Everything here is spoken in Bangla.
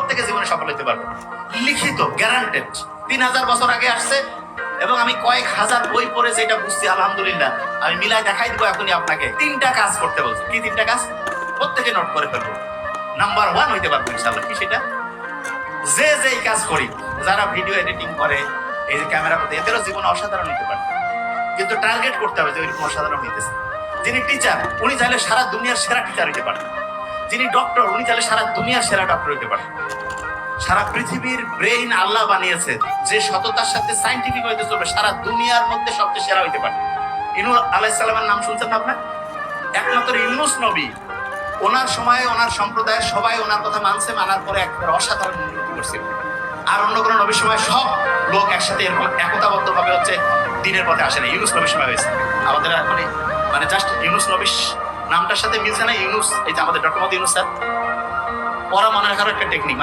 প্রত্যেকে জীবনে সফল হতে পারবে। লিখিত গ্যারান্টেড। 3000 বছর আগে আসছে এবং আমি কয়েক হাজার বই পড়ে যেটা বুঝছি আলহামদুলিল্লাহ আমি মিলাই দেখাই দিব এখনই আপনাকে। 3টা কাজ করতে বলছি। কি 3টা কাজ? প্রত্যেকে নোট করে ফেলবো। নাম্বার 1 হইতে পারবো ইনশাআল্লাহ। কি সেটা? যে এই কাজ করি, যারা ভিডিও এডিটিং করে, এই যে ক্যামেরা করতে, এদেরও জীবনে অসাধারণ হতে পারে, কিন্তু টার্গেট করতে হবে যে ওইরকম অসাধারণ হইতেছে। যিনি টিচার উনি চাইলে সারা দুনিয়ার সেরা টিচার হইতে পারেন। যিনি ডক্টর উনি চাইলে সারা দুনিয়ার সেরা ডক্টর হইতে পারেন। সারা পৃথিবীর ব্রেইন আল্লাহ বানিয়েছে যে সততার সাথে সায়েন্টিফিক হইতে চলবে, সারা দুনিয়ার মধ্যে সবচেয়ে সেরা হইতে পারে। ইনূহ আলাইহিস সালামের নাম শুনছেন আপনার? একমাত্র ইউনূস নবী, ওনার সময়ে ওনার সম্প্রদায়ের সবাই ওনার কথা মানছে, মানার পরে একবার অসাধারণ উন্নতি করছে। আর অন্য কোনো নবীর সময় সব লোক একসাথে এরকম একতাবদ্ধ ভাবে হচ্ছে দিনের পথে আসে না। ইউনূস নবীর সময় হয়েছে। আমাদের এখন মানে জাস্ট ইউনূস নবীর নামটার সাথে মিলছে না। ইউনূস, এই যে আমাদের ডক্টর মোহাম্মদ ইউনূস স্যার, ওরা মনে রাখার একটা টেকনিক।